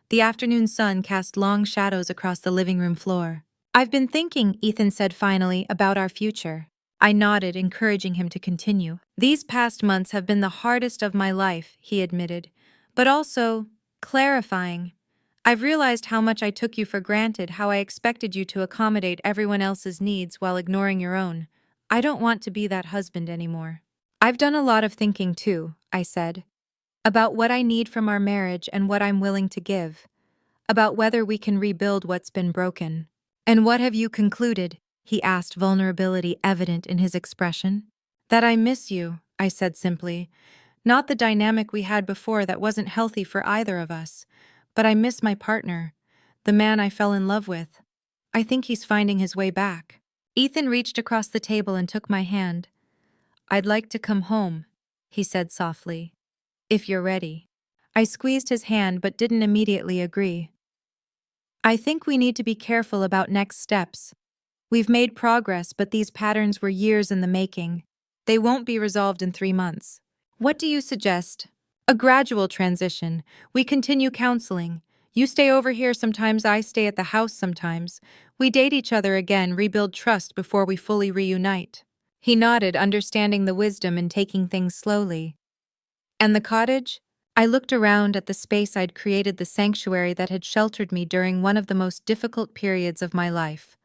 The afternoon sun cast long shadows across the living room floor. "I've been thinking," Ethan said finally, "about our future." I nodded, encouraging him to continue. "These past months have been the hardest of my life," he admitted, "but also clarifying. I've realized how much I took you for granted, how I expected you to accommodate everyone else's needs while ignoring your own. I don't want to be that husband anymore." "I've done a lot of thinking too," I said, "about what I need from our marriage and what I'm willing to give, about whether we can rebuild what's been broken." "And what have you concluded?" he asked, vulnerability evident in his expression. "That I miss you," I said simply. "Not the dynamic we had before that wasn't healthy for either of us, but I miss my partner, the man I fell in love with. I think he's finding his way back." Ethan reached across the table and took my hand. "I'd like to come home," he said softly, "if you're ready." I squeezed his hand but didn't immediately agree. "I think we need to be careful about next steps. We've made progress, but these patterns were years in the making. They won't be resolved in 3 months. What do you suggest?" "A gradual transition. We continue counseling. You stay over here sometimes, I stay at the house sometimes. We date each other again, rebuild trust before we fully reunite." He nodded, understanding the wisdom in taking things slowly. "And the cottage?" I looked around at the space I'd created, the sanctuary that had sheltered me during one of the most difficult periods of my life.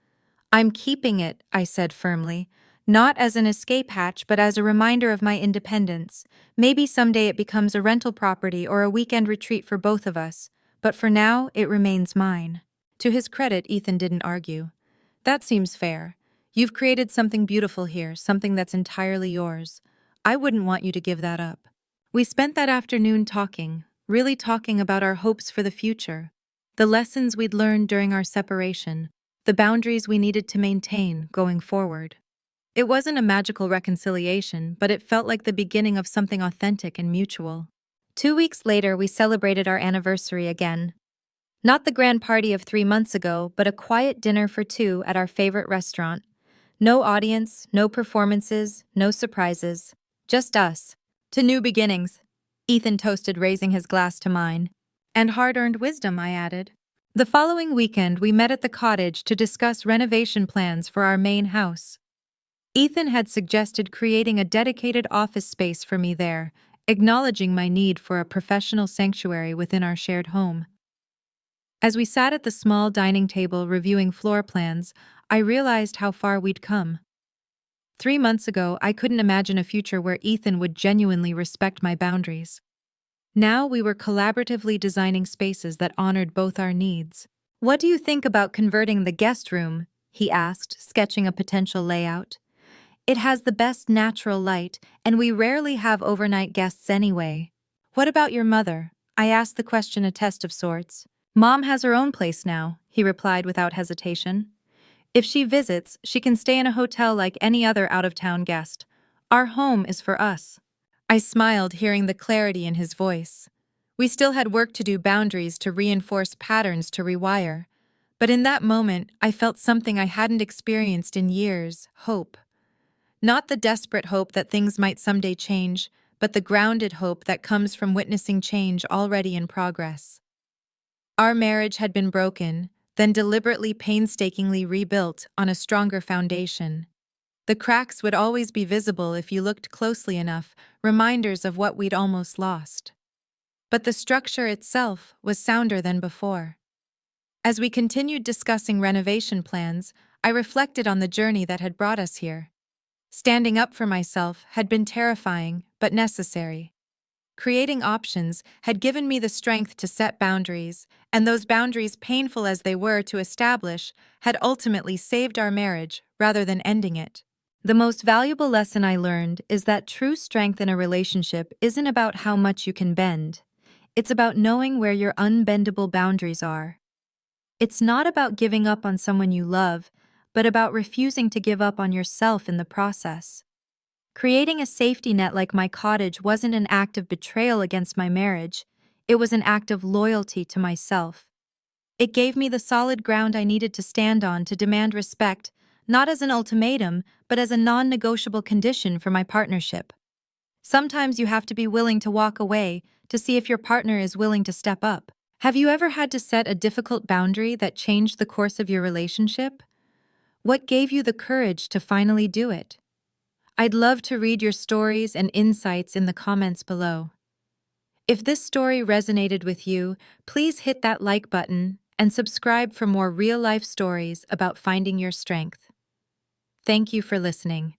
"I'm keeping it," I said firmly, "not as an escape hatch but as a reminder of my independence. Maybe someday it becomes a rental property or a weekend retreat for both of us, but for now it remains mine." To his credit, Ethan didn't argue. "That seems fair. You've created something beautiful here, something that's entirely yours. I wouldn't want you to give that up." We spent that afternoon talking, really talking about our hopes for the future, the lessons we'd learned during our separation, the boundaries we needed to maintain going forward. It wasn't a magical reconciliation, but it felt like the beginning of something authentic and mutual. 2 weeks later, we celebrated our anniversary again. Not the grand party of 3 months ago, but a quiet dinner for two at our favorite restaurant. No audience, no performances, no surprises. Just us. "To new beginnings," Ethan toasted, raising his glass to mine. "And hard-earned wisdom," I added. The following weekend, we met at the cottage to discuss renovation plans for our main house. Ethan had suggested creating a dedicated office space for me there, acknowledging my need for a professional sanctuary within our shared home. As we sat at the small dining table reviewing floor plans, I realized how far we'd come. 3 months ago, I couldn't imagine a future where Ethan would genuinely respect my boundaries. Now we were collaboratively designing spaces that honored both our needs. "What do you think about converting the guest room?" he asked, sketching a potential layout. "It has the best natural light, and we rarely have overnight guests anyway." "What about your mother?" I asked, the question a test of sorts. "Mom has her own place now," he replied without hesitation. "If she visits, she can stay in a hotel like any other out-of-town guest. Our home is for us." I smiled, hearing the clarity in his voice. We still had work to do, boundaries to reinforce, patterns to rewire. But in that moment, I felt something I hadn't experienced in years: hope. Not the desperate hope that things might someday change, but the grounded hope that comes from witnessing change already in progress. Our marriage had been broken, then deliberately, painstakingly rebuilt on a stronger foundation. The cracks would always be visible if you looked closely enough, reminders of what we'd almost lost. But the structure itself was sounder than before. As we continued discussing renovation plans, I reflected on the journey that had brought us here. Standing up for myself had been terrifying, but necessary. Creating options had given me the strength to set boundaries, and those boundaries, painful as they were to establish, had ultimately saved our marriage rather than ending it. The most valuable lesson I learned is that true strength in a relationship isn't about how much you can bend. It's about knowing where your unbendable boundaries are. It's not about giving up on someone you love, but about refusing to give up on yourself in the process. Creating a safety net like my cottage wasn't an act of betrayal against my marriage, it was an act of loyalty to myself. It gave me the solid ground I needed to stand on to demand respect, not as an ultimatum, but as a non-negotiable condition for my partnership. Sometimes you have to be willing to walk away to see if your partner is willing to step up. Have you ever had to set a difficult boundary that changed the course of your relationship? What gave you the courage to finally do it? I'd love to read your stories and insights in the comments below. If this story resonated with you, please hit that like button and subscribe for more real-life stories about finding your strength. Thank you for listening.